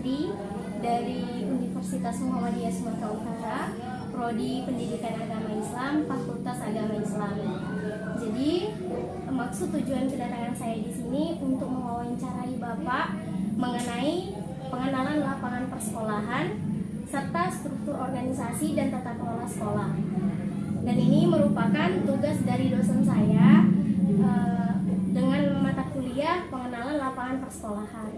Fitri dari Universitas Muhammadiyah Sumatera Utara, Prodi Pendidikan Agama Islam, Fakultas Agama Islam. Jadi, maksud tujuan kedatangan saya di sini untuk mewawancarai Bapak mengenai pengenalan lapangan persekolahan serta struktur organisasi dan tata kelola sekolah. Dan ini merupakan tugas dari dosen saya dengan mata kuliah pengenalan lapangan persekolahan.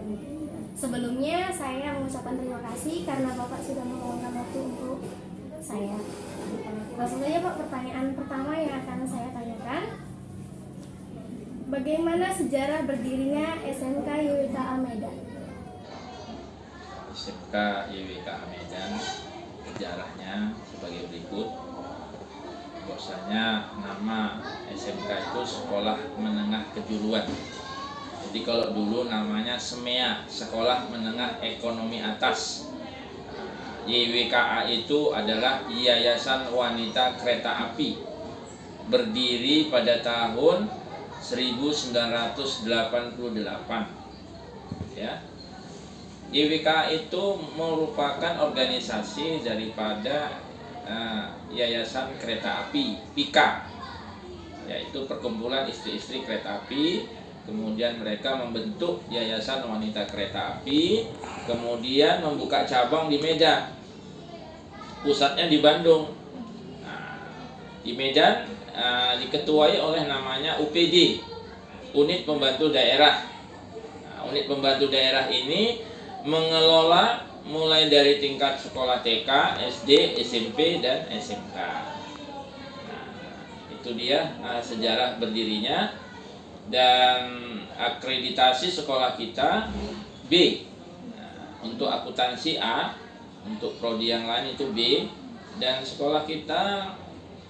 Sebelumnya saya mengucapkan terima kasih karena Bapak sudah meluangkan waktu untuk saya. Langsung saja Pak, pertanyaan pertama yang akan saya tanyakan. Bagaimana sejarah berdirinya SMK YWKA Medan? SMK YWKA Medan sejarahnya sebagai berikut. Bahwasanya nama SMK itu Sekolah Menengah Kejuruan. Jadi kalau dulu namanya SMEA, Sekolah Menengah Ekonomi Atas. YWKA itu adalah Yayasan Wanita Kereta Api, berdiri pada tahun 1988. Ya. YWKA itu merupakan organisasi daripada Yayasan Kereta Api PIKA, yaitu perkumpulan istri-istri kereta api. Kemudian mereka membentuk Yayasan Wanita Kereta Api, kemudian membuka cabang di Medan, pusatnya di Bandung. Nah, di Medan diketuai oleh namanya UPD, Unit Pembantu Daerah. Nah, Unit Pembantu Daerah ini mengelola mulai dari tingkat sekolah TK, SD, SMP, dan SMK. Nah, itu dia sejarah berdirinya. Dan akreditasi sekolah kita B. Nah, untuk akuntansi A, untuk prodi yang lain itu B. Dan sekolah kita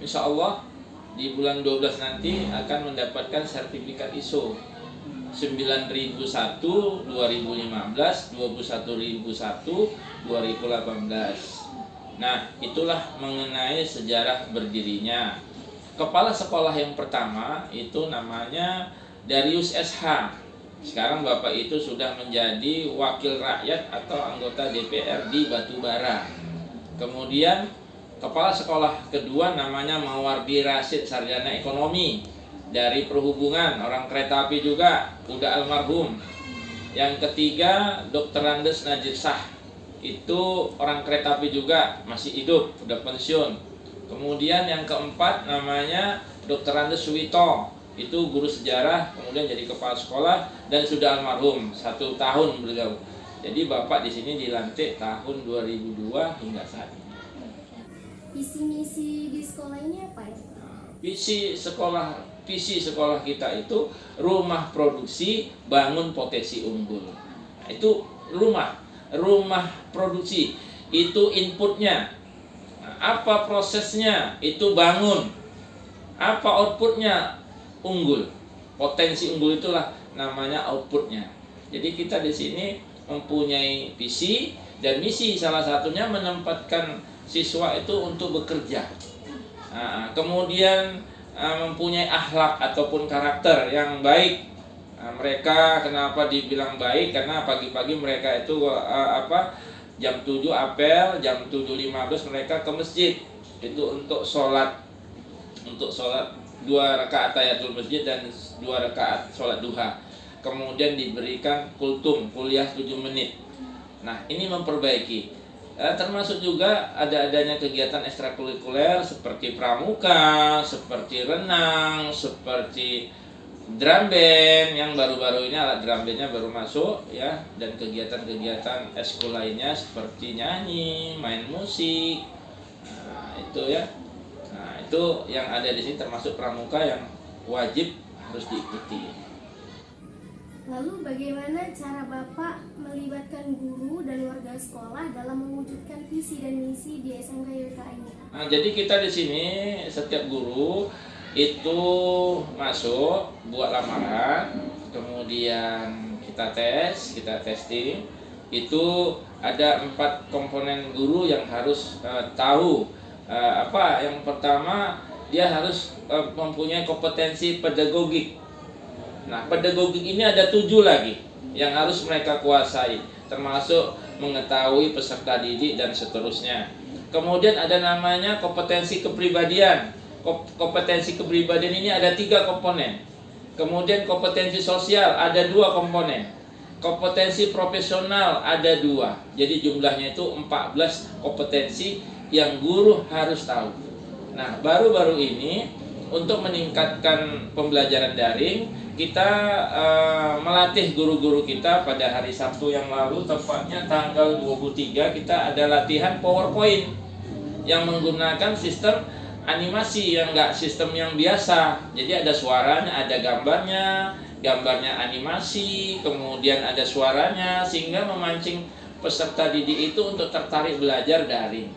insya Allah di bulan 12 nanti akan mendapatkan sertifikat ISO 9001 2015, 21001 2018. Nah, itulah mengenai sejarah berdirinya. Kepala sekolah yang pertama itu namanya Darius SH. Sekarang Bapak itu sudah menjadi wakil rakyat atau anggota DPR di Batubara. Kemudian kepala sekolah kedua namanya Mawardi Rasid, sarjana ekonomi dari perhubungan, orang kereta api juga, udah almarhum. Yang ketiga Dr. Andes Najib Shah, itu orang kereta api juga, masih hidup, udah pensiun. Kemudian yang keempat namanya Dr. Andes Suwito, itu guru sejarah, kemudian jadi kepala sekolah dan sudah almarhum, 1 tahun bergabung. Jadi Bapak di sini dilantik tahun 2002 hingga saat ini. Visi misi di sekolah ini apa ya? Visi sekolah kita itu rumah produksi bangun potensi unggul. Nah, itu rumah produksi, itu inputnya. Nah, apa prosesnya? Itu bangun. Apa outputnya? Unggul. Potensi unggul itulah namanya outputnya. Jadi kita di sini mempunyai visi dan misi, salah satunya menempatkan siswa itu untuk bekerja. Nah, kemudian mempunyai akhlak ataupun karakter yang baik. Nah, mereka kenapa dibilang baik? Karena pagi-pagi mereka itu jam 7 apel, jam 7.15 mereka ke masjid. Itu untuk sholat 2 rakaat tahiyatul masjid dan 2 rakaat sholat duha. Kemudian diberikan kultum, kuliah 7 menit. Nah, ini memperbaiki. Termasuk juga adanya kegiatan ekstrakurikuler seperti pramuka, seperti renang, seperti drum band yang baru-baru ini, alat drum bandnya baru masuk ya, dan kegiatan-kegiatan eskul lainnya seperti nyanyi, main musik. Nah, itu ya. Nah, itu yang ada di sini termasuk pramuka yang wajib harus diikuti. Lalu bagaimana cara Bapak melibatkan guru dan warga sekolah dalam mewujudkan visi dan misi di SMK YWKA ini? Nah, jadi kita di sini setiap guru itu masuk buat lamaran, kemudian kita testing. Itu ada 4 komponen guru yang harus tahu. Yang pertama, dia harus mempunyai kompetensi pedagogik. Nah, pedagogik ini ada 7 lagi yang harus mereka kuasai, termasuk mengetahui peserta didik dan seterusnya. Kemudian ada namanya kompetensi kepribadian. Kompetensi kepribadian ini ada 3 komponen. Kemudian kompetensi sosial ada 2 komponen. Kompetensi profesional ada 2. Jadi jumlahnya itu 14 kompetensi yang guru harus tahu. Nah, baru-baru ini untuk meningkatkan pembelajaran daring, kita melatih guru-guru kita pada hari Sabtu yang lalu, tepatnya tanggal 23, kita ada latihan PowerPoint yang menggunakan sistem animasi, yang enggak sistem yang biasa. Jadi ada suaranya, ada gambarnya animasi, kemudian ada suaranya, sehingga memancing peserta didik itu untuk tertarik belajar daring.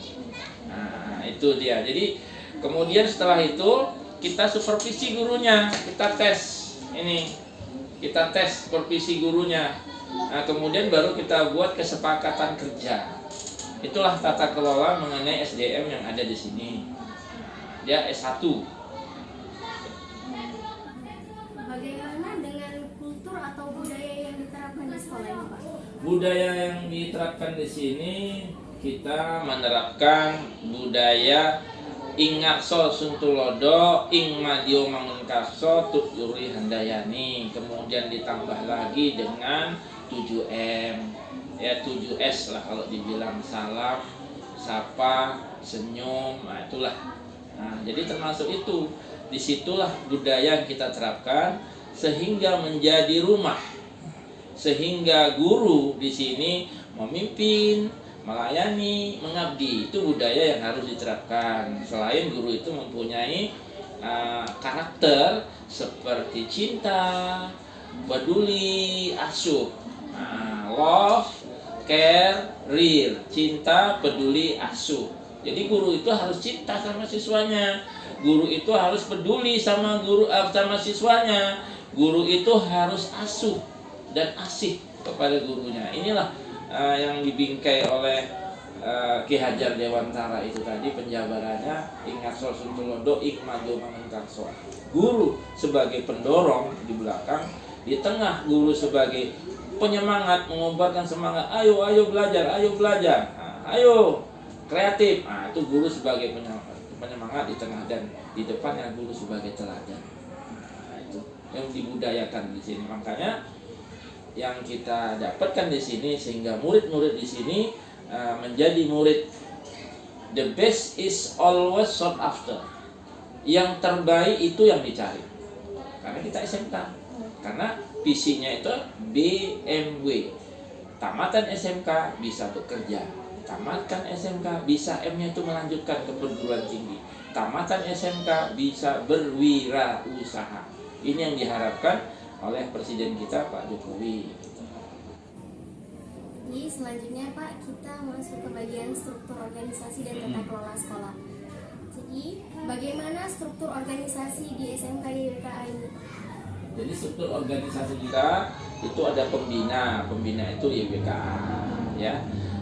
Nah, itu dia. Jadi kemudian setelah itu kita supervisi gurunya, kita tes. Kita tes supervisi gurunya. Nah, kemudian baru kita buat kesepakatan kerja. Itulah tata kelola mengenai SDM yang ada di sini. Dia S1. Bagaimana dengan kultur atau budaya yang diterapkan di sekolah ini, Pak? Budaya yang diterapkan di sini, kita menerapkan budaya Ingakso Suntulodo, Ing Madio Mangunkarso, Tut Yuri Handayani. Kemudian ditambah lagi dengan 7M, ya 7S lah kalau dibilang, salam, sapa, senyum, nah itulah. Nah, jadi termasuk itu. Disitulah budaya yang kita terapkan sehingga menjadi rumah, sehingga guru di sini memimpin, melayani, mengabdi. Itu budaya yang harus diterapkan. Selain guru itu mempunyai karakter seperti cinta, peduli, asuh, love, care, real, cinta, peduli, asuh. Jadi guru itu harus cinta sama siswanya. Guru itu harus peduli sama sama siswanya. Guru itu harus asuh dan asih kepada gurunya. Inilah yang dibingkai oleh Ki Hajar Dewantara itu tadi penjabarannya, Ingakso Suntulodo, Ikmado Mangunkarso. Guru sebagai pendorong di belakang, di tengah guru sebagai penyemangat, mengobarkan semangat, ayo belajar, ayo kreatif. Nah, itu guru sebagai penyemangat di tengah, dan di depannya guru sebagai teladan. Nah, itu yang dibudayakan di sini. Makanya yang kita dapatkan di sini, sehingga murid-murid di sini menjadi murid. The best is always sought after. Yang terbaik itu yang dicari. Karena kita SMK. Karena visinya itu BMW. Tamatan SMK bisa bekerja. Tamatkan SMK bisa M-nya itu melanjutkan ke perguruan tinggi. Tamatan SMK bisa berwirausaha. Ini yang diharapkan oleh Presiden kita Pak Jokowi. Jadi selanjutnya Pak, kita masuk ke bagian struktur organisasi dan tata kelola sekolah. Jadi bagaimana struktur organisasi di SMK YWKA ini? Jadi struktur organisasi kita itu ada pembina itu YWKA, ya.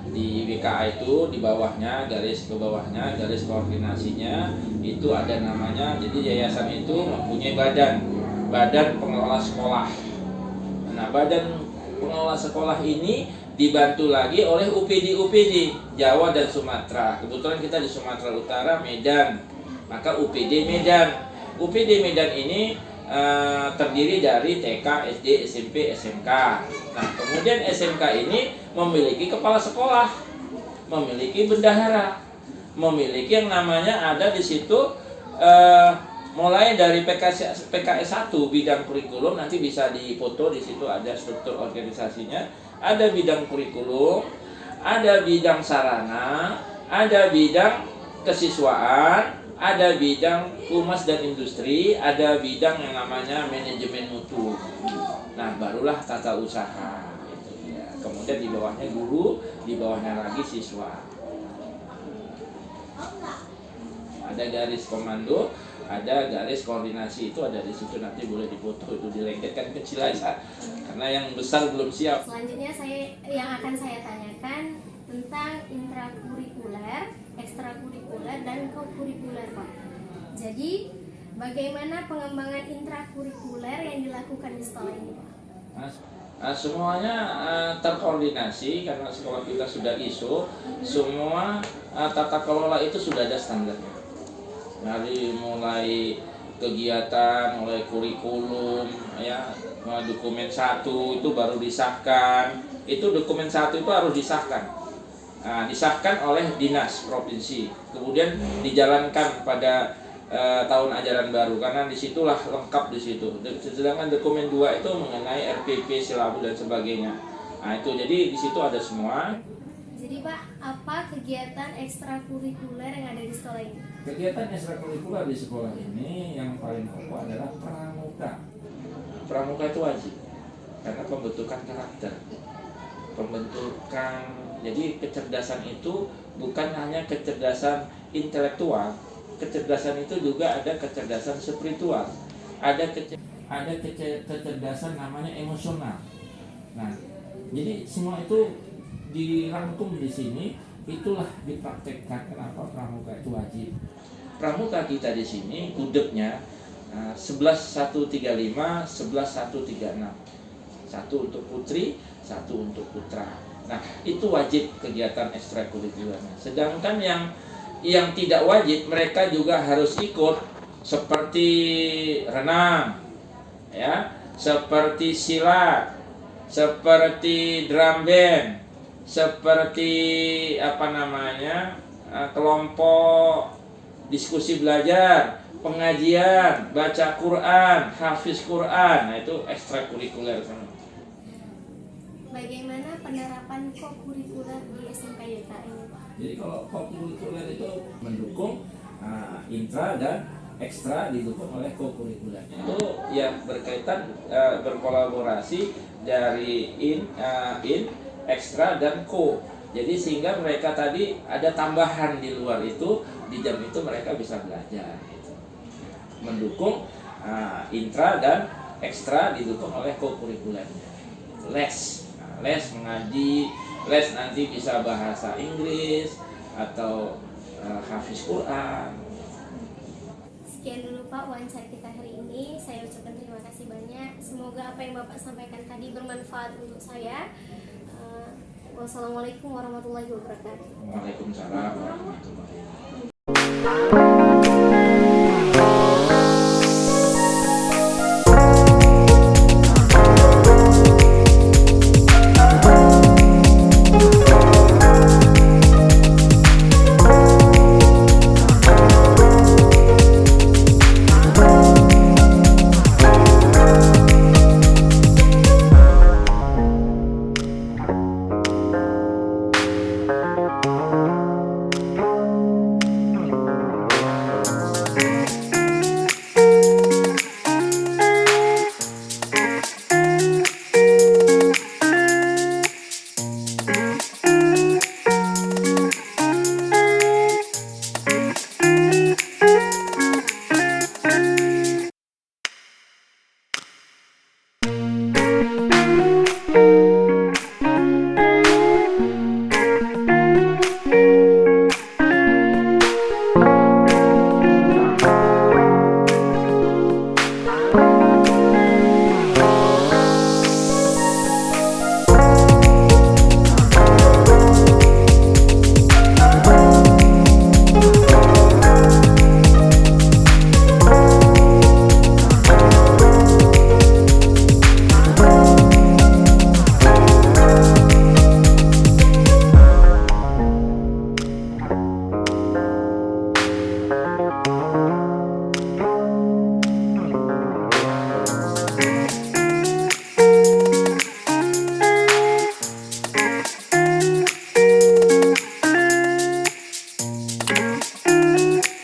Di YWKA itu di bawahnya, garis ke bawahnya, garis koordinasinya itu ada namanya. Jadi yayasan itu mempunyai badan pengelola sekolah. Nah, badan pengelola sekolah ini dibantu lagi oleh UPD Jawa dan Sumatera. Kebetulan kita di Sumatera Utara, Medan, maka UPD Medan. UPD Medan ini terdiri dari TK, SD, SMP, SMK. Nah, kemudian SMK ini memiliki kepala sekolah, memiliki bendahara, memiliki yang namanya ada di situ mulai dari PKS 1 bidang kurikulum, nanti bisa dipoto di situ ada struktur organisasinya, ada bidang kurikulum, ada bidang sarana, ada bidang kesiswaan, ada bidang humas dan industri, ada bidang yang namanya manajemen mutu. Nah, barulah tata usaha. Kemudian di bawahnya guru, di bawahnya lagi siswa. Ada garis komando, ada garis koordinasi, itu ada di situ, nanti boleh dipoto, itu dilengketkan kecil aja karena yang besar belum siap. Selanjutnya yang akan saya tanyakan tentang intrakurikuler, ekstrakurikuler, dan kokurikuler, Pak. Jadi bagaimana pengembangan intrakurikuler yang dilakukan di sekolah ini, Pak? Semuanya terkoordinasi karena sekolah kita sudah ISO, semua tata kelola itu sudah ada standarnya. Dari mulai kegiatan, mulai kurikulum, ya dokumen 1 itu baru disahkan. Itu dokumen 1 itu harus disahkan. Disahkan oleh dinas provinsi, kemudian dijalankan pada tahun ajaran baru karena disitulah lengkap di situ. Sedangkan dokumen 2 itu mengenai RPP, silabus dan sebagainya. Itu jadi di situ ada semua. Jadi Pak, apa kegiatan ekstrakurikuler yang ada di sekolah ini? Kegiatan ekstrakurikuler di sekolah ini yang paling pokok adalah pramuka. Pramuka itu wajib karena pembentukan karakter, pembentukan. Jadi kecerdasan itu bukan hanya kecerdasan intelektual, kecerdasan itu juga ada kecerdasan spiritual, ada kecerdasan namanya emosional. Nah, jadi semua itu dirangkum di sini, itulah dipraktekkan. Kenapa pramuka itu wajib? Pramuka kita di sini gudegnya 11.135, 11.136. 1 untuk putri, 1 untuk putra. Nah, itu wajib kegiatan ekstrakurikulernya. Sedangkan yang tidak wajib mereka juga harus ikut seperti renang, ya, seperti silat, seperti drum band, seperti kelompok diskusi belajar, pengajian, baca Quran, hafiz Quran. Nah, itu ekstrakurikuler. Bagaimana penerapan kokurikuler di SMK Yota ini, Pak? Jadi kalau kokurikuler itu mendukung intra dan ekstra didukung oleh kokurikuler. Itu yang berkaitan berkolaborasi dari ekstra dan ko. Jadi sehingga mereka tadi ada tambahan di luar itu, di jam itu mereka bisa belajar. Mendukung intra dan ekstra didukung oleh kokurikuler. Les mengaji, les nanti bisa bahasa Inggris atau hafiz Quran. Sekian dulu Pak wawancara kita hari ini. Saya ucapkan terima kasih banyak. Semoga apa yang Bapak sampaikan tadi bermanfaat untuk saya. Wassalamualaikum warahmatullahi wabarakatuh. Waalaikumsalam warahmatullahi wabarakatuh.